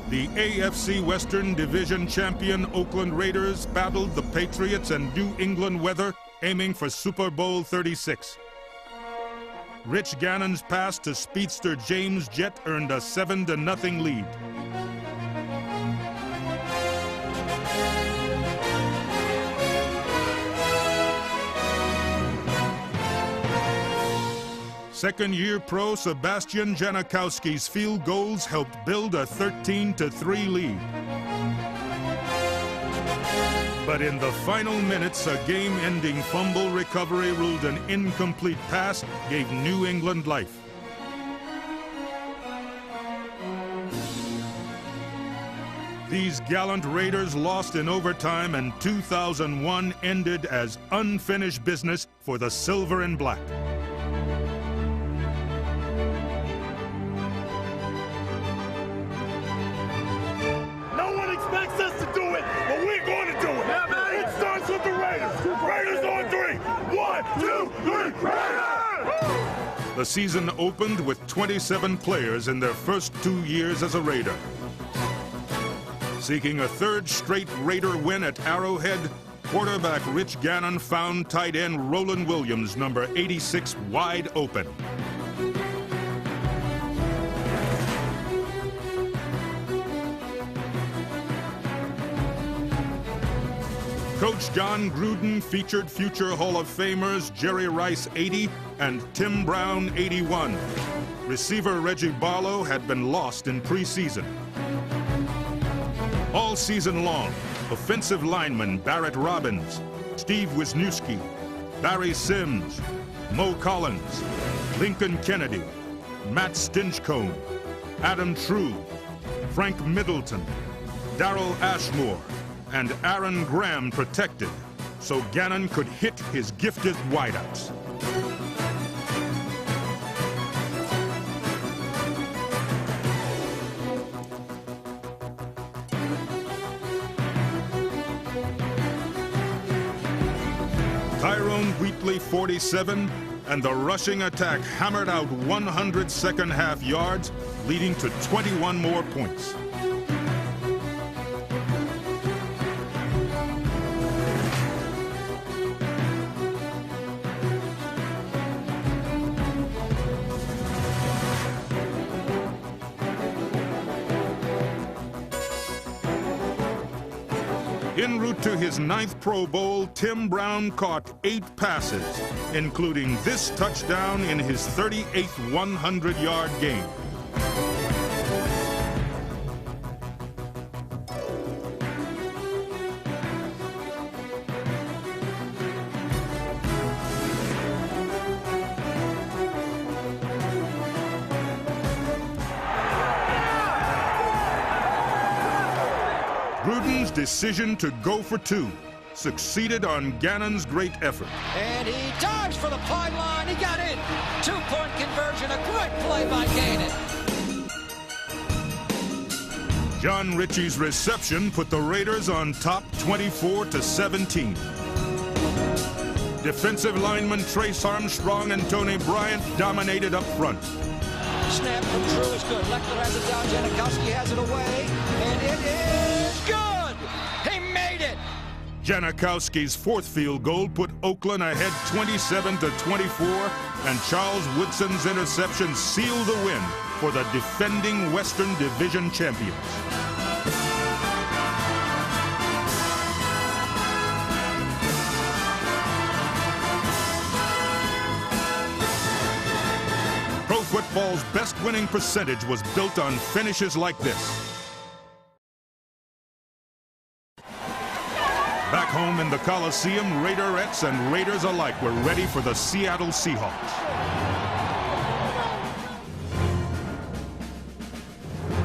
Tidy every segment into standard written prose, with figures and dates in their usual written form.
The AFC Western Division champion Oakland Raiders battled the Patriots and New England weather, aiming for Super Bowl 36. Rich Gannon's pass to speedster James Jett earned a 7-0 lead. Second-year pro Sebastian Janikowski's field goals helped build a 13-3 lead. But in the final minutes, a game-ending fumble recovery ruled an incomplete pass gave New England life. These gallant Raiders lost in overtime, and 2001 ended as unfinished business for the Silver and Black. The season opened with 27 players in their first 2 years as a Raider. Seeking a third straight Raider win at Arrowhead, quarterback Rich Gannon found tight end Roland Williams, number 86, wide open. Coach John Gruden featured future Hall of Famers Jerry Rice, 80, and Tim Brown, 81. Receiver Reggie Barlow had been lost in preseason. All season long, offensive linemen Barrett Robbins, Steve Wisniewski, Barry Sims, Mo Collins, Lincoln Kennedy, Matt Stinchcomb, Adam True, Frank Middleton, Darrell Ashmore, and Aaron Graham protected, so Gannon could hit his gifted wideouts. Tyrone Wheatley, 47, and the rushing attack hammered out 100 second-half yards, leading to 21 more points. En route to his 9th Pro Bowl, Tim Brown caught 8 passes, including this touchdown in his 38th 100-yard game. Gruden's decision to go for 2 succeeded on Gannon's great effort. And he dives for the pylon. He got in. 2-point conversion. A great play by Gannon. John Ritchie's reception put the Raiders on top 24-17. Defensive linemen Trace Armstrong and Tony Bryant dominated up front. Snap from Drew is good. Leckler has it down. Janikowski has it away. And it is good. He made it. Janikowski's 4th field goal put Oakland ahead 27-24, and Charles Woodson's interception sealed the win for the defending Western Division champions. Pro football's best winning percentage was built on finishes like this. Back home in the Coliseum, Raiderettes and Raiders alike were ready for the Seattle Seahawks.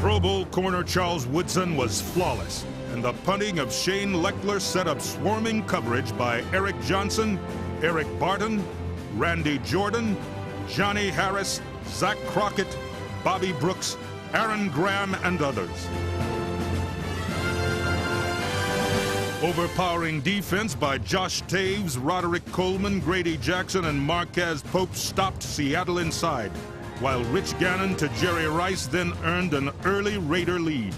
Pro Bowl corner Charles Woodson was flawless, and the punting of Shane Leckler set up swarming coverage by Eric Johnson, Eric Barton, Randy Jordan, Johnny Harris, Zach Crockett, Bobby Brooks, Aaron Graham, and others. Overpowering defense by Josh Taves, Roderick Coleman, Grady Jackson, and Marquez Pope stopped Seattle inside, while Rich Gannon to Jerry Rice then earned an early Raider lead.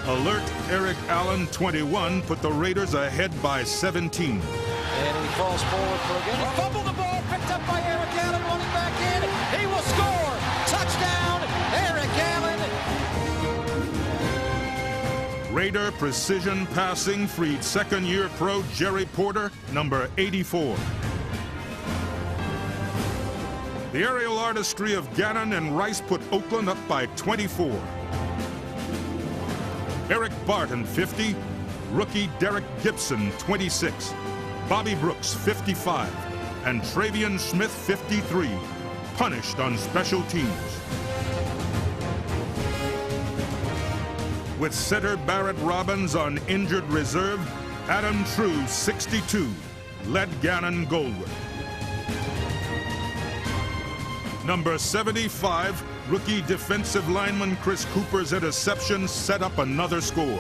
Alert Eric Allen, 21, put the Raiders ahead by 17. And he falls forward for again. He fumbled the ball, picked up by Eric Allen, running back in. He will score. Touchdown, Eric Allen. Raider precision passing freed second-year pro Jerry Porter, number 84. The aerial artistry of Gannon and Rice put Oakland up by 24. Eric Barton, 50. Rookie Derek Gibson, 26. Bobby Brooks, 55. And Travion Smith, 53. Punished on special teams. With center Barrett Robbins on injured reserve, Adam True, 62, led Gannon goalward. Number 75, rookie defensive lineman Chris Cooper's interception set up another score.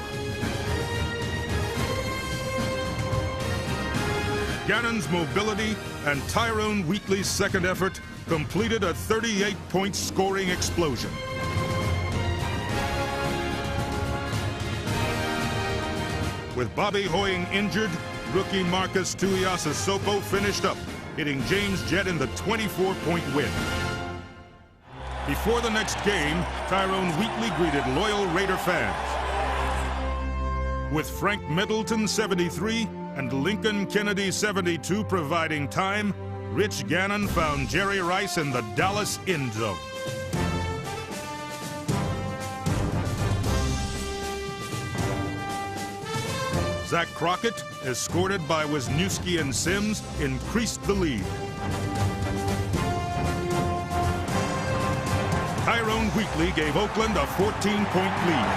Gannon's mobility and Tyrone Wheatley's second effort completed a 38-point scoring explosion. With Bobby Hoying injured, rookie Marcus Tuiasosopo finished up, hitting James Jett in the 24-point win. Before the next game, Tyrone Wheatley greeted loyal Raider fans. With Frank Middleton, 73, and Lincoln Kennedy, 72, providing time, Rich Gannon found Jerry Rice in the Dallas end zone. Zach Crockett, escorted by Wisniewski and Sims, increased the lead. Tyrone Wheatley gave Oakland a 14-point lead.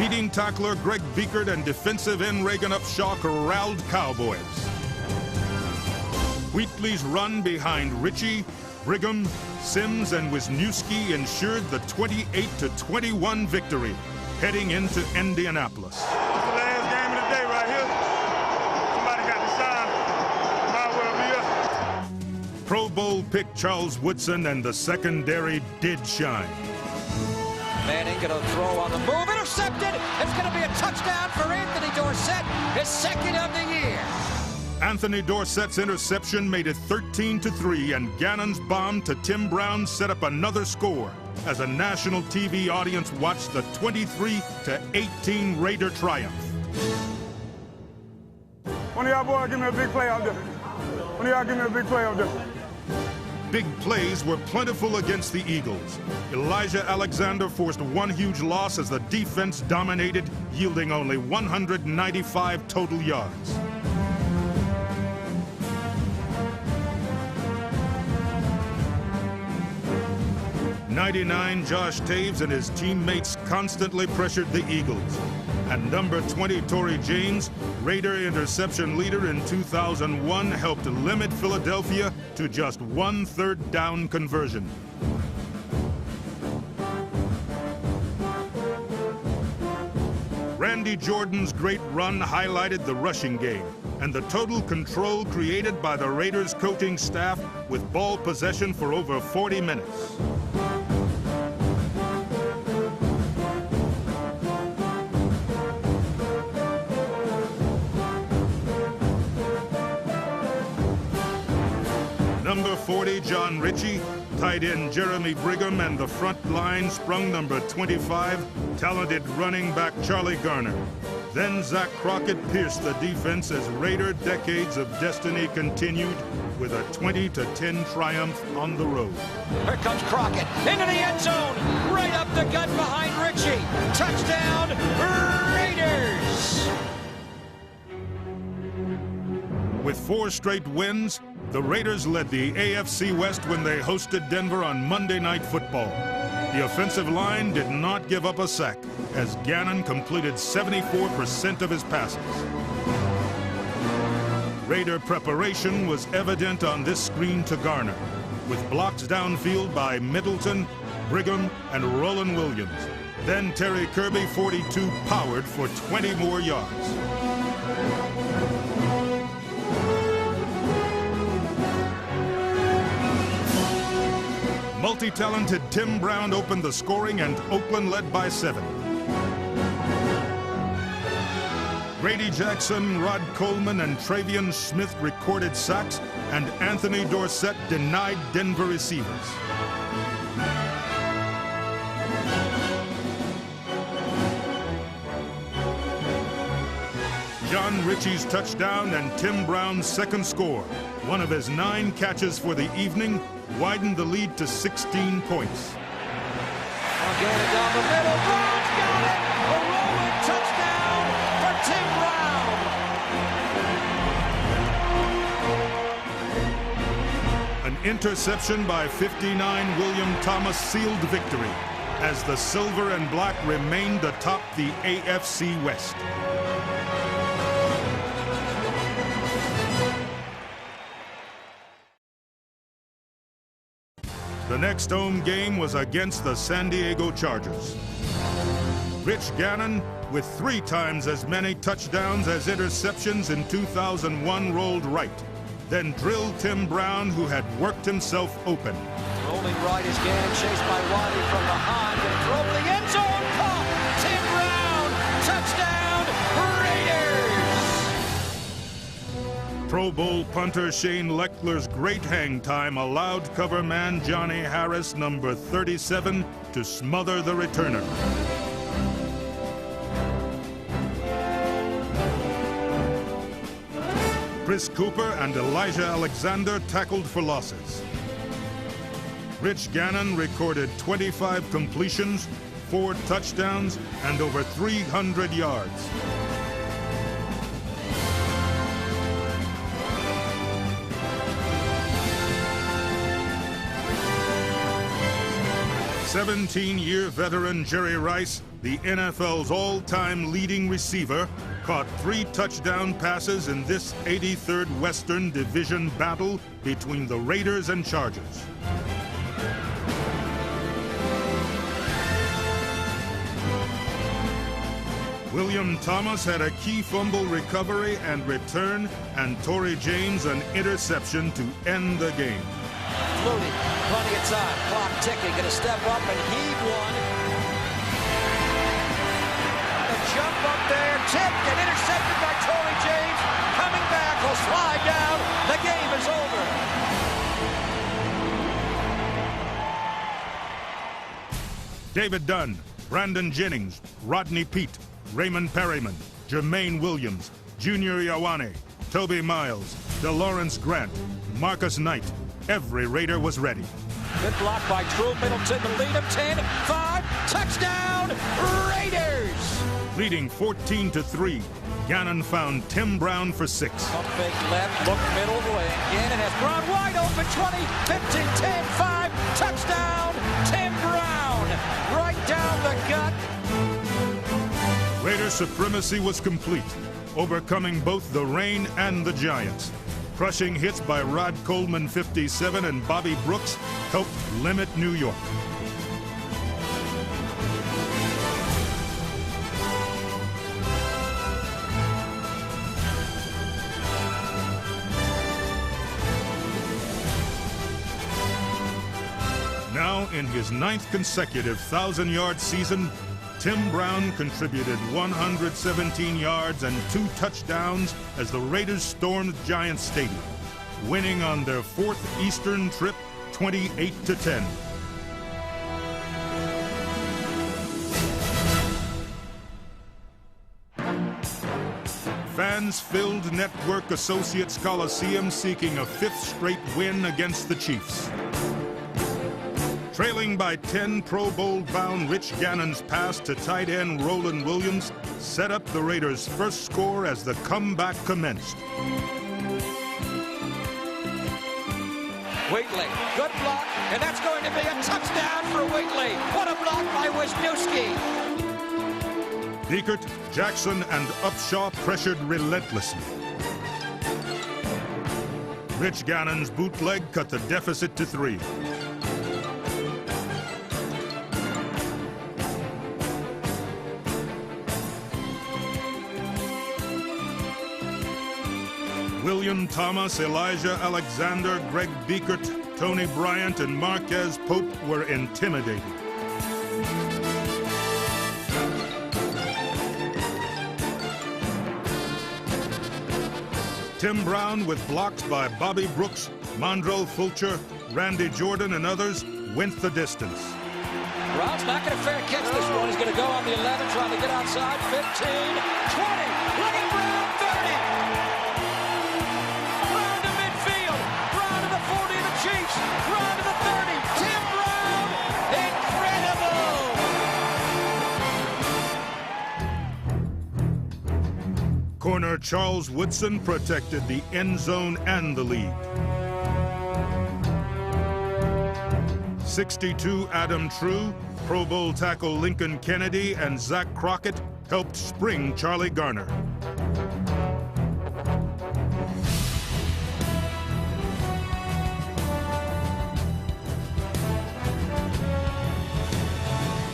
Leading tackler Greg Biekert and defensive end Reagan Upshaw corralled Cowboys. Wheatley's run behind Ritchie, Brigham, Sims, and Wisniewski ensured the 28-21 victory, heading into Indianapolis. It's the last game of the day right here. Somebody got to shine. Might well be us. Pro Bowl pick Charles Woodson and the secondary did shine. Manning going to throw on the move. Intercepted. It's going to be a touchdown for Anthony Dorsett, his second of the year. Anthony Dorsett's interception made it 13-3, and Gannon's bomb to Tim Brown set up another score as a national TV audience watched the 23-18 Raider triumph. One of y'all boys give me a big play out there. One of y'all give me a big play out there. Big plays were plentiful against the Eagles. Elijah Alexander forced one huge loss as the defense dominated, yielding only 195 total yards. 99 Josh Taves and his teammates constantly pressured the Eagles. And number 20 Torrey James, Raider interception leader in 2001, helped limit Philadelphia to just one third down conversion. Randy Jordan's great run highlighted the rushing game and the total control created by the Raiders coaching staff with ball possession for over 40 minutes. Number 40, John Ritchie, tight end Jeremy Brigham, and the front line sprung number 25, talented running back Charlie Garner. Then Zach Crockett pierced the defense as Raider decades of destiny continued with a 20-10 triumph on the road. Here comes Crockett into the end zone, right up the gut behind Ritchie. Touchdown, Raiders! With 4 straight wins, the Raiders led the AFC West when they hosted Denver on Monday Night Football. The offensive line did not give up a sack as Gannon completed 74% of his passes. Raider preparation was evident on this screen to Garner, with blocks downfield by Middleton, Brigham, and Roland Williams. Then Terry Kirby, 42, powered for 20 more yards. Multi-talented Tim Brown opened the scoring, and Oakland led by 7. Grady Jackson, Rod Coleman, and Travion Smith recorded sacks, and Anthony Dorsett denied Denver receivers. John Ritchie's touchdown and Tim Brown's second score, one of his 9 catches for the evening, widened the lead to 16 points. Again down the middle, Brown's got it! A rolling touchdown for Tim Brown! An interception by 59 William Thomas sealed victory as the Silver and Black remained atop the AFC West. The next home game was against the San Diego Chargers. Rich Gannon, with 3 times as many touchdowns as interceptions in 2001, rolled right, then drilled Tim Brown, who had worked himself open. Rolling right is Gannon, chased by Waddy from behind, and throw to the end zone, caught! Tim Brown, touchdown, Raiders! Pro Bowl punter Shane Leckler's great hang time allowed cover man Johnny Harris, number 37, to smother the returner. Chris Cooper and Elijah Alexander tackled for losses. Rich Gannon recorded 25 completions, 4 touchdowns, and over 300 yards. "17-year veteran Jerry Rice, the NFL's all-time leading receiver, caught 3 touchdown passes in this 83rd Western Division battle between the Raiders and Chargers. William Thomas had a key fumble recovery and return, and Torrey James an interception to end the game. Flutie, plenty of time, clock ticking, gonna step up and heave one. The jump up there, tipped and intercepted by Torrey James. Coming back, will slide down. The game is over. David Dunn, Brandon Jennings, Rodney Peete, Raymond Perryman, Jermaine Williams, Junior Ioane, Toby Miles, DeLawrence Grant, Marcus Knight. Every Raider was ready. Good block by Drew Middleton to lead them 10-5. Touchdown, Raiders! Leading 14-3, Gannon found Tim Brown for 6. Pump fake left, look middle of the lane. Gannon has Brown wide open, 20, 15, 10, 5. Touchdown, Tim Brown! Right down the gut. Raider supremacy was complete, overcoming both the rain and the Giants. Crushing hits by Rod Coleman, 57, and Bobby Brooks helped limit New York. Now, in his 9th consecutive 1,000-yard season, Tim Brown contributed 117 yards and 2 touchdowns as the Raiders stormed Giants Stadium, winning on their 4th Eastern trip 28-10. Fans filled Network Associates Coliseum seeking a 5th straight win against the Chiefs. Trailing by 10, Pro Bowl-bound Rich Gannon's pass to tight end Roland Williams set up the Raiders' first score as the comeback commenced. Waitley, good block, and that's going to be a touchdown for Waitley. What a block by Wisniewski. Biekert, Jackson, and Upshaw pressured relentlessly. Rich Gannon's bootleg cut the deficit to 3. William Thomas, Elijah Alexander, Greg Biekert, Tony Bryant, and Marquez Pope were intimidated. Tim Brown, with blocks by Bobby Brooks, Mondrell Fulcher, Randy Jordan, and others, went the distance. Brown's not going to fair catch this one. He's going to go on the 11, trying to get outside. 15, 20. Look at Brown, 30. Brown to midfield. Brown to the 40 of the Chiefs. Brown to the 30. Tim Brown, incredible. Corner Charles Woodson protected the end zone and the lead. 62 Adam True, Pro Bowl tackle Lincoln Kennedy, and Zach Crockett helped spring Charlie Garner.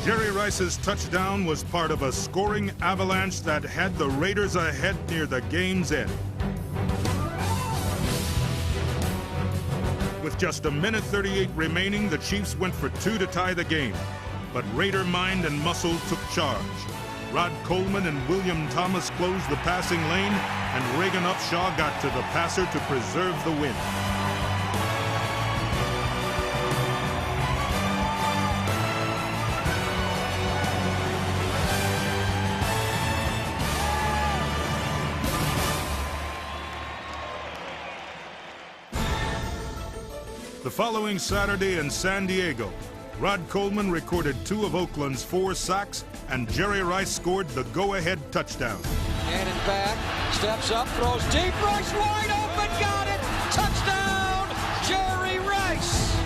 Jerry Rice's touchdown was part of a scoring avalanche that had the Raiders ahead near the game's end. With just a minute 38 remaining, the Chiefs went for two to tie the game. But Raider mind and muscle took charge. Rod Coleman and William Thomas closed the passing lane, and Reagan Upshaw got to the passer to preserve the win. The following Saturday in San Diego, Rod Coleman recorded 2 of Oakland's 4 sacks, and Jerry Rice scored the go-ahead touchdown. Gannon back, steps up, throws deep, Rice wide open, got it! Touchdown, Jerry Rice!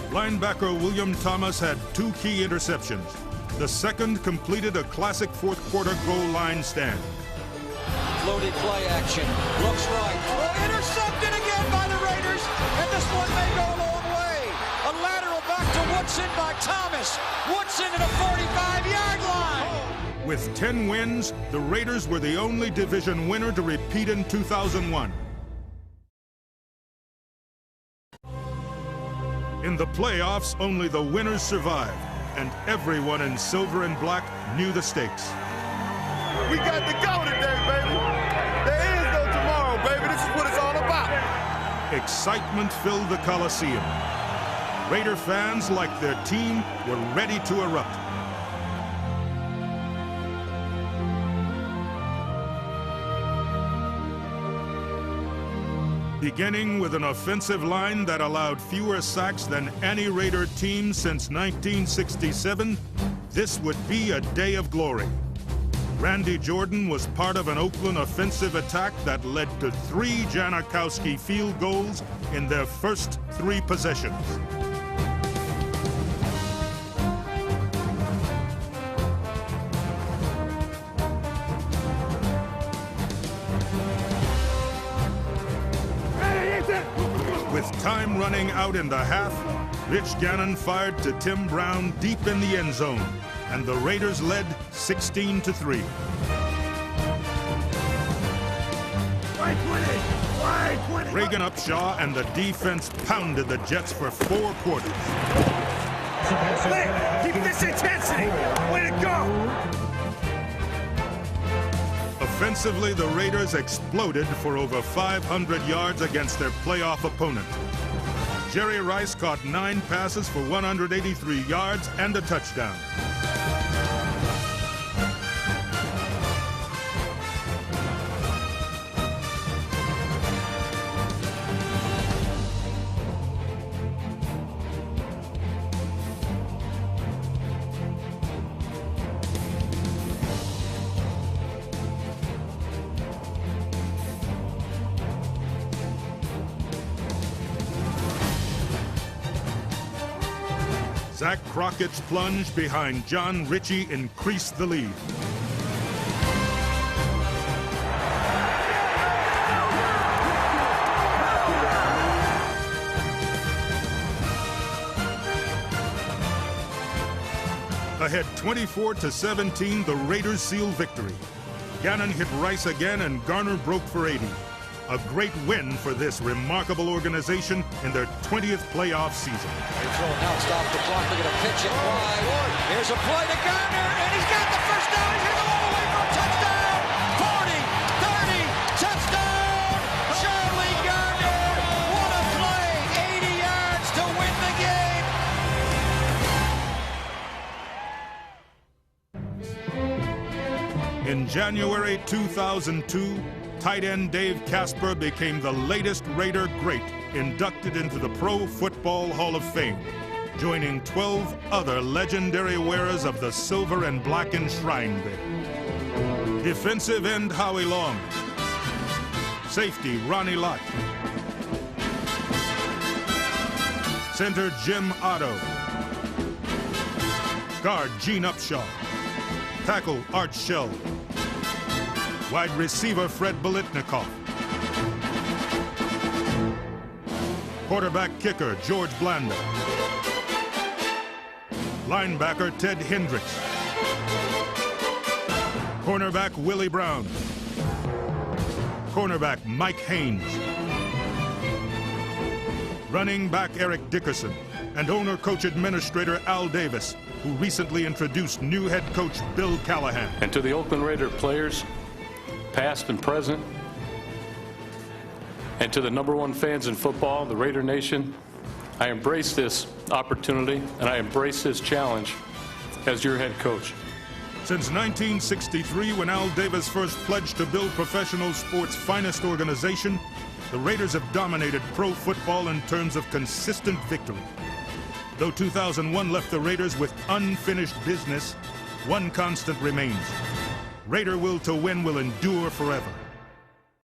Linebacker William Thomas had 2 key interceptions. The second completed a classic fourth-quarter goal line stand. Floated play action, looks right. Oh, intercepted again by the Raiders, and this one may go a long way. A lateral back to Woodson by Thomas. Woodson at a 45-yard line. With 10 wins, the Raiders were the only division winner to repeat in 2001. In the playoffs, only the winners survived, and everyone in silver and black knew the stakes. We got to go today, baby. There is no tomorrow, baby. This is what it's all about. Excitement filled the Coliseum. Raider fans, like their team, were ready to erupt. Beginning with an offensive line that allowed fewer sacks than any Raider team since 1967, this would be a day of glory. Randy Jordan was part of an Oakland offensive attack that led to 3 Janikowski field goals in their first 3 possessions. With time running out in the half, Rich Gannon fired to Tim Brown deep in the end zone, and the Raiders led 16-3. Reagan Upshaw and the defense pounded the Jets for 4 quarters. Keep this intensity. Way to go. Offensively, the Raiders exploded for over 500 yards against their playoff opponent. Jerry Rice caught 9 passes for 183 yards and a touchdown. Zach Crockett's plunge behind John Ritchie increased the lead. A Ahead 24-17, the Raiders seal victory. Gannon hit Rice again and Garner broke for 80. A great win for this remarkable organization in their 20th playoff season. They throw it now, stop the clock, they're going to pitch it wide. Here's a play to Garner, and he's got the first down. He's going to go all the way for a touchdown. 40, 30, touchdown. Charlie Garner, what a play. 80 yards to win the game. In January 2002, tight end Dave Casper became the latest Raider great inducted into the Pro Football Hall of Fame, joining 12 other legendary wearers of the silver and black enshrined there. Defensive end Howie Long, safety Ronnie Lott, center Jim Otto, guard Gene Upshaw, tackle Art Shell, wide receiver Fred Biletnikoff, quarterback kicker George Blanda, linebacker Ted Hendricks, cornerback Willie Brown, cornerback Mike Haynes, running back Eric Dickerson, and owner-coach-administrator Al Davis, who recently introduced new head coach Bill Callahan. And to the Oakland Raider players, past and present, and to the #1 fans in football, the Raider Nation, I embrace this opportunity and I embrace this challenge as your head coach. Since 1963, when Al Davis first pledged to build professional sports' finest organization, the Raiders have dominated pro football in terms of consistent victory. Though 2001 left the Raiders with unfinished business, one constant remains: Raider will to win will endure forever.